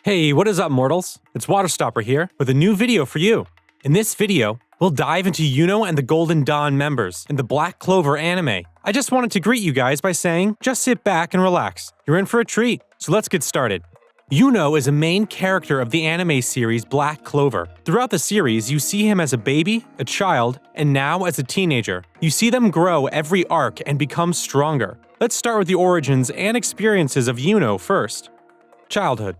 Hey, what is up, mortals? It's Waterstopper here with a new video for you. In this video, we'll dive into Yuno and the Golden Dawn members in the Black Clover anime. I just wanted to greet you guys by saying, just sit back and relax. You're in for a treat, so let's get started. Yuno is a main character of the anime series Black Clover. Throughout the series, you see him as a baby, a child, and now as a teenager. You see them grow every arc and become stronger. Let's start with the origins and experiences of Yuno first. Childhood.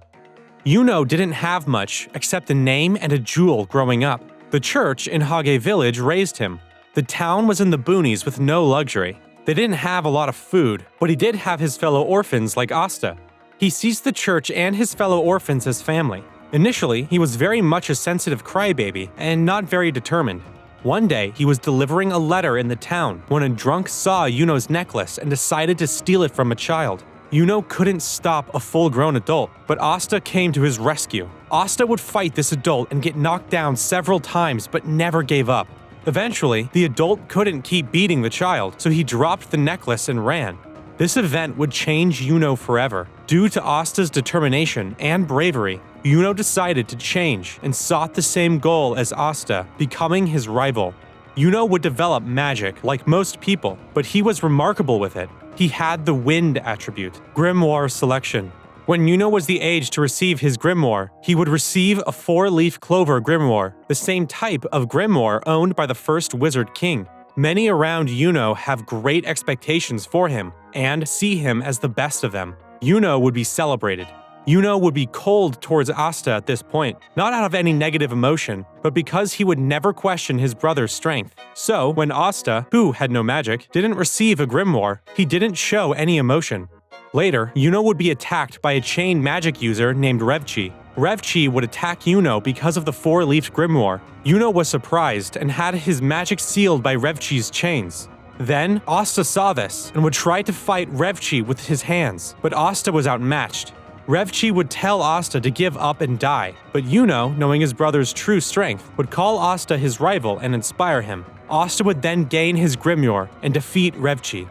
Yuno didn't have much except a name and a jewel growing up. The church in Hage Village raised him. The town was in the boonies with no luxury. They didn't have a lot of food, but he did have his fellow orphans like Asta. He sees the church and his fellow orphans as family. Initially, he was very much a sensitive crybaby and not very determined. One day, he was delivering a letter in the town when a drunk saw Yuno's necklace and decided to steal it from a child. Yuno couldn't stop a full-grown adult, but Asta came to his rescue. Asta would fight this adult and get knocked down several times but never gave up. Eventually, the adult couldn't keep beating the child, so he dropped the necklace and ran. This event would change Yuno forever. Due to Asta's determination and bravery, Yuno decided to change and sought the same goal as Asta, becoming his rival. Yuno would develop magic like most people, but he was remarkable with it. He had the wind attribute, Grimoire Selection. When Yuno was the age to receive his grimoire, he would receive a 4-leaf clover grimoire, the same type of grimoire owned by the first Wizard King. Many around Yuno have great expectations for him and see him as the best of them. Yuno would be celebrated. Yuno would be cold towards Asta at this point, not out of any negative emotion, but because he would never question his brother's strength. So, when Asta, who had no magic, didn't receive a grimoire, he didn't show any emotion. Later, Yuno would be attacked by a chain magic user named Revchi. Revchi would attack Yuno because of the 4-leaf grimoire. Yuno was surprised and had his magic sealed by Revchi's chains. Then, Asta saw this and would try to fight Revchi with his hands, but Asta was outmatched. Revchi would tell Asta to give up and die, but Yuno, knowing his brother's true strength, would call Asta his rival and inspire him. Asta would then gain his grimoire and defeat Revchi.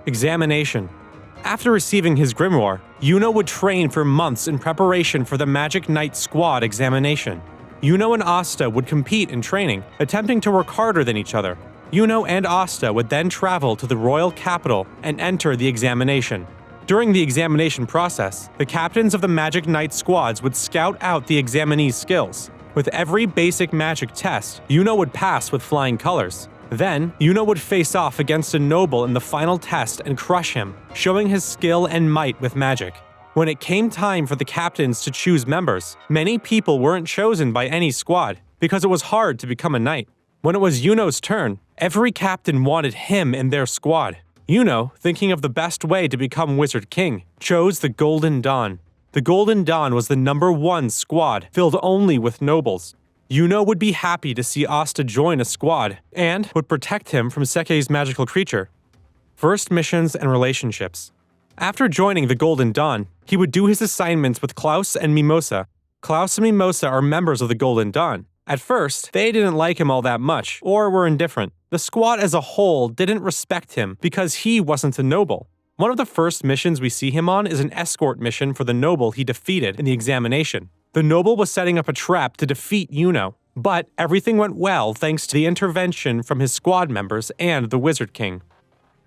Examination. After receiving his grimoire, Yuno would train for months in preparation for the Magic Knight Squad examination. Yuno and Asta would compete in training, attempting to work harder than each other. Yuno and Asta would then travel to the royal capital and enter the examination. During the examination process, the captains of the Magic Knight squads would scout out the examinees' skills. With every basic magic test, Yuno would pass with flying colors. Then, Yuno would face off against a noble in the final test and crush him, showing his skill and might with magic. When it came time for the captains to choose members, many people weren't chosen by any squad, because it was hard to become a knight. When it was Yuno's turn, every captain wanted him in their squad. Yuno, thinking of the best way to become Wizard King, chose the Golden Dawn. The Golden Dawn was the #1 squad, filled only with nobles. Yuno would be happy to see Asta join a squad, and would protect him from Seke's magical creature. First missions and relationships. After joining the Golden Dawn, he would do his assignments with Klaus and Mimosa. Klaus and Mimosa are members of the Golden Dawn. At first, they didn't like him all that much, or were indifferent. The squad as a whole didn't respect him because he wasn't a noble. One of the first missions we see him on is an escort mission for the noble he defeated in the examination. The noble was setting up a trap to defeat Yuno, but everything went well thanks to the intervention from his squad members and the Wizard King.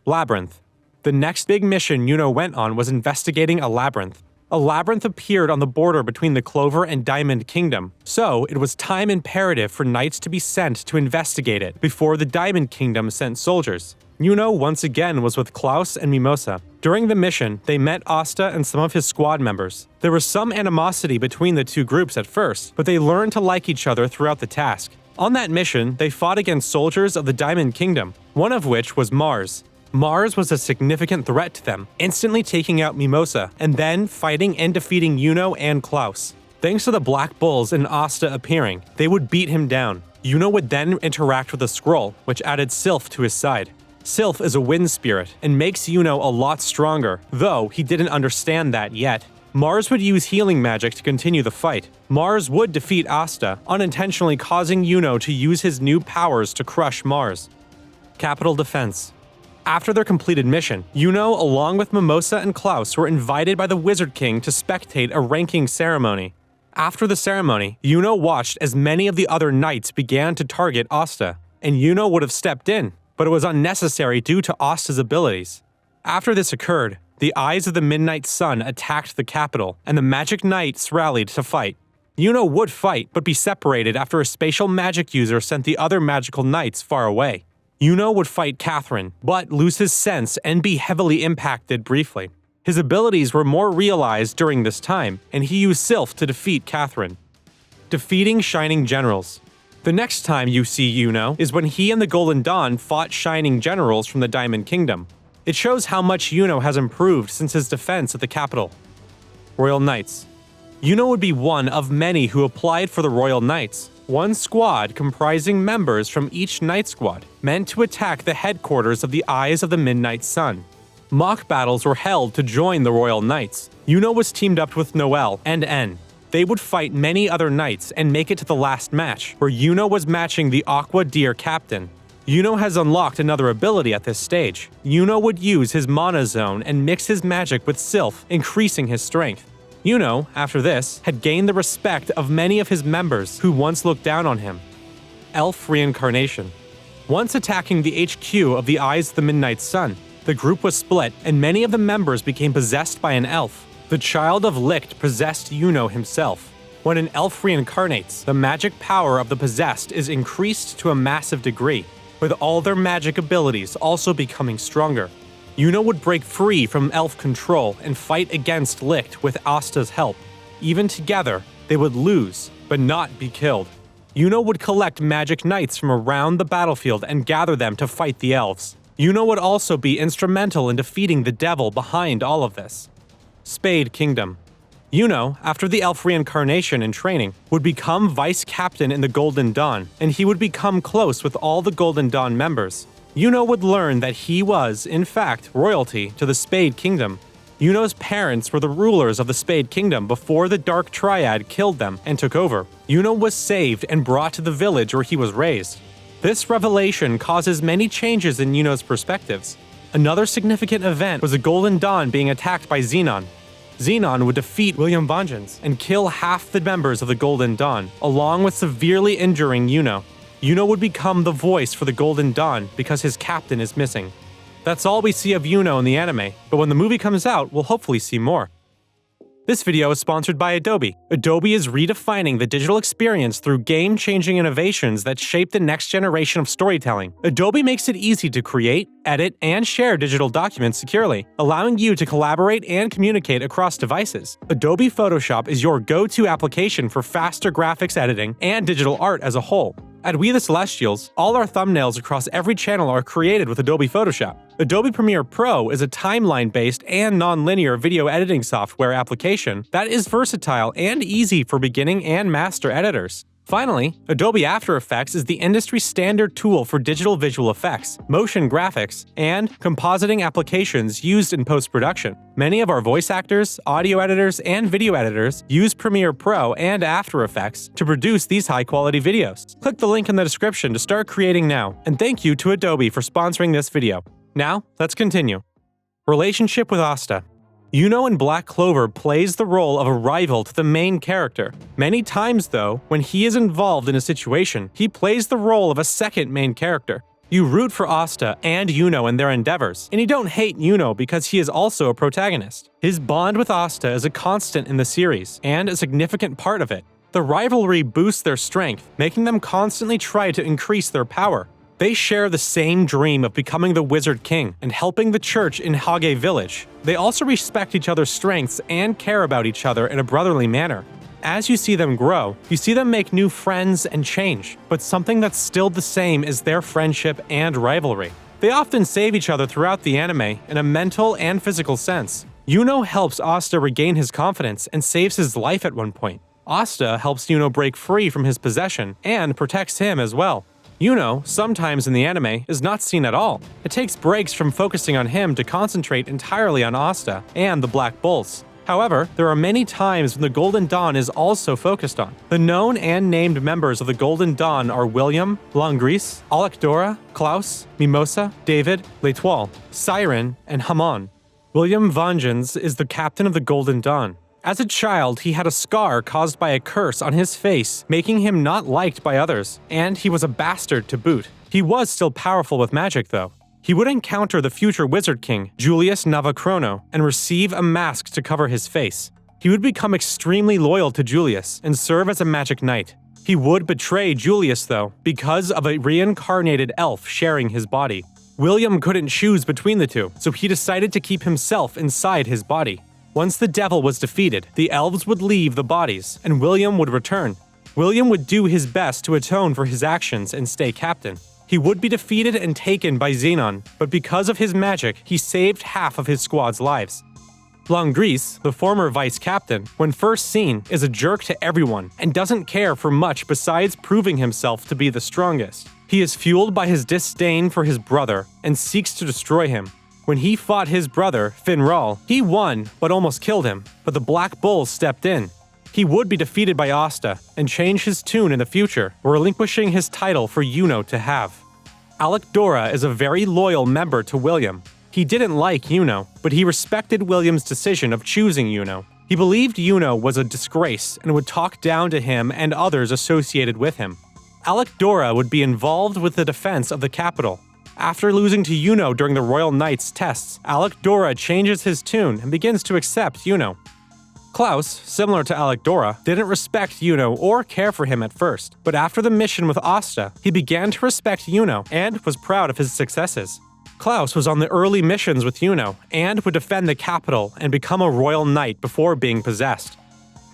Labyrinth. The next big mission Yuno went on was investigating a labyrinth. A labyrinth appeared on the border between the Clover and Diamond Kingdom, so it was time imperative for knights to be sent to investigate it before the Diamond Kingdom sent soldiers. Yuno once again was with Klaus and Mimosa. During the mission, they met Asta and some of his squad members. There was some animosity between the two groups at first, but they learned to like each other throughout the task. On that mission, they fought against soldiers of the Diamond Kingdom, one of which was Mars. Mars was a significant threat to them, instantly taking out Mimosa, and then fighting and defeating Yuno and Klaus. Thanks to the Black Bulls and Asta appearing, they would beat him down. Yuno would then interact with a scroll, which added Sylph to his side. Sylph is a wind spirit, and makes Yuno a lot stronger, though he didn't understand that yet. Mars would use healing magic to continue the fight. Mars would defeat Asta, unintentionally causing Yuno to use his new powers to crush Mars. Capital Defense. After their completed mission, Yuno, along with Mimosa and Klaus, were invited by the Wizard King to spectate a ranking ceremony. After the ceremony, Yuno watched as many of the other knights began to target Asta, and Yuno would have stepped in, but it was unnecessary due to Asta's abilities. After this occurred, the eyes of the Midnight Sun attacked the capital, and the magic knights rallied to fight. Yuno would fight, but be separated after a spatial magic user sent the other magical knights far away. Yuno would fight Catherine, but lose his sense and be heavily impacted briefly. His abilities were more realized during this time, and he used Sylph to defeat Catherine. Defeating Shining Generals. The next time you see Yuno is when he and the Golden Dawn fought Shining Generals from the Diamond Kingdom. It shows how much Yuno has improved since his defense at the capital. Royal Knights. Yuno would be one of many who applied for the Royal Knights, one squad comprising members from each Knight Squad, meant to attack the headquarters of the Eyes of the Midnight Sun. Mock battles were held to join the Royal Knights. Yuno was teamed up with Noel and En. They would fight many other knights and make it to the last match, where Yuno was matching the Aqua Deer captain. Yuno has unlocked another ability at this stage. Yuno would use his Mana Zone and mix his magic with Sylph, increasing his strength. Yuno, after this, had gained the respect of many of his members who once looked down on him. Elf Reincarnation. Once attacking the HQ of the Eyes of the Midnight Sun, the group was split and many of the members became possessed by an elf. The Child of Licht possessed Yuno himself. When an elf reincarnates, the magic power of the possessed is increased to a massive degree, with all their magic abilities also becoming stronger. Yuno would break free from elf control and fight against Licht with Asta's help. Even together, they would lose, but not be killed. Yuno would collect magic knights from around the battlefield and gather them to fight the elves. Yuno would also be instrumental in defeating the devil behind all of this. Spade Kingdom. Yuno, after the elf reincarnation and training, would become vice captain in the Golden Dawn, and he would become close with all the Golden Dawn members. Yuno would learn that he was, in fact, royalty to the Spade Kingdom. Yuno's parents were the rulers of the Spade Kingdom before the Dark Triad killed them and took over. Yuno was saved and brought to the village where he was raised. This revelation causes many changes in Yuno's perspectives. Another significant event was the Golden Dawn being attacked by Xenon. Xenon would defeat William Vengeance and kill half the members of the Golden Dawn, along with severely injuring Yuno. Yuno would become the voice for the Golden Dawn because his captain is missing. That's all we see of Yuno in the anime, but when the movie comes out, we'll hopefully see more. This video is sponsored by Adobe. Adobe is redefining the digital experience through game-changing innovations that shape the next generation of storytelling. Adobe makes it easy to create, edit, and share digital documents securely, allowing you to collaborate and communicate across devices. Adobe Photoshop is your go-to application for faster graphics editing and digital art as a whole. At We the Celestials, all our thumbnails across every channel are created with Adobe Photoshop. Adobe Premiere Pro is a timeline-based and non-linear video editing software application that is versatile and easy for beginning and master editors. Finally, Adobe After Effects is the industry standard tool for digital visual effects, motion graphics, and compositing applications used in post-production. Many of our voice actors, audio editors, and video editors use Premiere Pro and After Effects to produce these high-quality videos. Click the link in the description to start creating now, and thank you to Adobe for sponsoring this video. Now, let's continue. Relationship with Asta. Yuno in Black Clover plays the role of a rival to the main character. Many times, though, when he is involved in a situation, he plays the role of a second main character. You root for Asta and Yuno in their endeavors, and you don't hate Yuno because he is also a protagonist. His bond with Asta is a constant in the series, and a significant part of it. The rivalry boosts their strength, making them constantly try to increase their power. They share the same dream of becoming the Wizard King and helping the church in Hage Village. They also respect each other's strengths and care about each other in a brotherly manner. As you see them grow, you see them make new friends and change, but something that's still the same is their friendship and rivalry. They often save each other throughout the anime in a mental and physical sense. Yuno helps Asta regain his confidence and saves his life at one point. Asta helps Yuno break free from his possession and protects him as well. Yuno, sometimes in the anime, is not seen at all. It takes breaks from focusing on him to concentrate entirely on Asta and the Black Bulls. However, there are many times when the Golden Dawn is also focused on. The known and named members of the Golden Dawn are William, Langris, Alekdora, Klaus, Mimosa, David, L'Etoile, Siren, and Hamon. William Vengeance is the captain of the Golden Dawn. As a child, he had a scar caused by a curse on his face, making him not liked by others, and he was a bastard to boot. He was still powerful with magic, though. He would encounter the future Wizard King, Julius Navachrono, and receive a mask to cover his face. He would become extremely loyal to Julius and serve as a magic knight. He would betray Julius, though, because of a reincarnated elf sharing his body. William couldn't choose between the two, so he decided to keep himself inside his body. Once the devil was defeated, the elves would leave the bodies, and William would return. William would do his best to atone for his actions and stay captain. He would be defeated and taken by Xenon, but because of his magic, he saved half of his squad's lives. Langris, the former vice captain, when first seen, is a jerk to everyone and doesn't care for much besides proving himself to be the strongest. He is fueled by his disdain for his brother and seeks to destroy him. When he fought his brother, Finral, he won but almost killed him, but the Black Bull stepped in. He would be defeated by Asta and change his tune in the future, relinquishing his title for Yuno to have. Alec Dora is a very loyal member to William. He didn't like Yuno, but he respected William's decision of choosing Yuno. He believed Yuno was a disgrace and would talk down to him and others associated with him. Alec Dora would be involved with the defense of the capital. After losing to Yuno during the Royal Knights tests, Alec Dora changes his tune and begins to accept Yuno. Klaus, similar to Alec Dora, didn't respect Yuno or care for him at first, but after the mission with Asta, he began to respect Yuno and was proud of his successes. Klaus was on the early missions with Yuno and would defend the capital and become a royal knight before being possessed.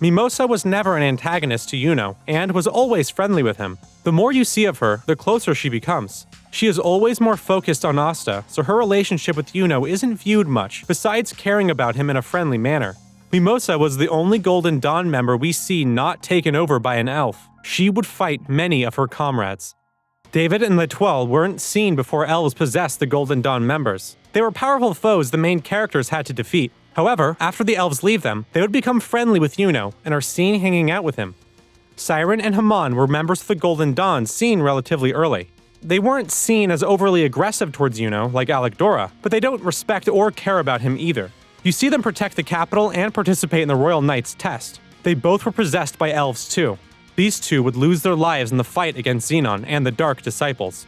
Mimosa was never an antagonist to Yuno and was always friendly with him. The more you see of her, the closer she becomes. She is always more focused on Asta, so her relationship with Yuno isn't viewed much, besides caring about him in a friendly manner. Mimosa was the only Golden Dawn member we see not taken over by an elf. She would fight many of her comrades. David and L'Etoile weren't seen before elves possessed the Golden Dawn members. They were powerful foes the main characters had to defeat. However, after the elves leave them, they would become friendly with Yuno and are seen hanging out with him. Siren and Haman were members of the Golden Dawn seen relatively early. They weren't seen as overly aggressive towards Yuno like Alec Dora, but they don't respect or care about him either. You see them protect the capital and participate in the Royal Knights test. They both were possessed by elves too. These two would lose their lives in the fight against Xenon and the Dark Disciples.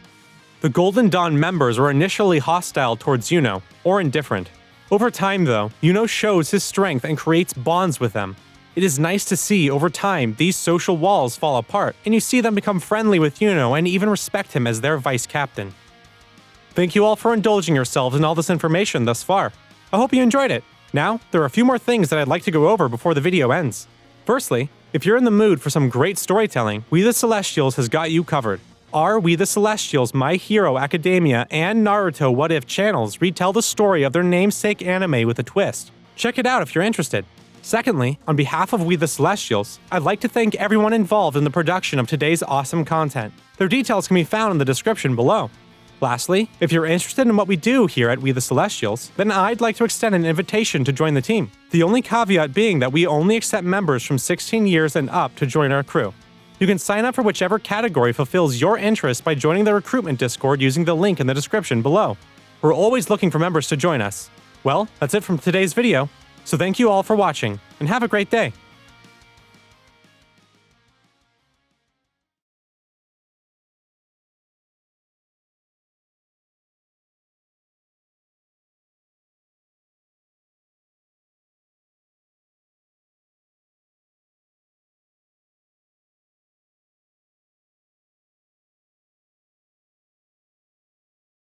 The Golden Dawn members were initially hostile towards Yuno, or indifferent. Over time though, Yuno shows his strength and creates bonds with them. It is nice to see over time these social walls fall apart, and you see them become friendly with Yuno and even respect him as their vice captain. Thank you all for indulging yourselves in all this information thus far. I hope you enjoyed it. Now, there are a few more things that I'd like to go over before the video ends. Firstly, if you're in the mood for some great storytelling, We the Celestials has got you covered. Our We the Celestials, My Hero Academia, and Naruto What If channels retell the story of their namesake anime with a twist. Check it out if you're interested. Secondly, on behalf of We the Celestials, I'd like to thank everyone involved in the production of today's awesome content. Their details can be found in the description below. Lastly, if you're interested in what we do here at We the Celestials, then I'd like to extend an invitation to join the team. The only caveat being that we only accept members from 16 years and up to join our crew. You can sign up for whichever category fulfills your interest by joining the recruitment Discord using the link in the description below. We're always looking for members to join us. Well, that's it from today's video, so thank you all for watching, and have a great day!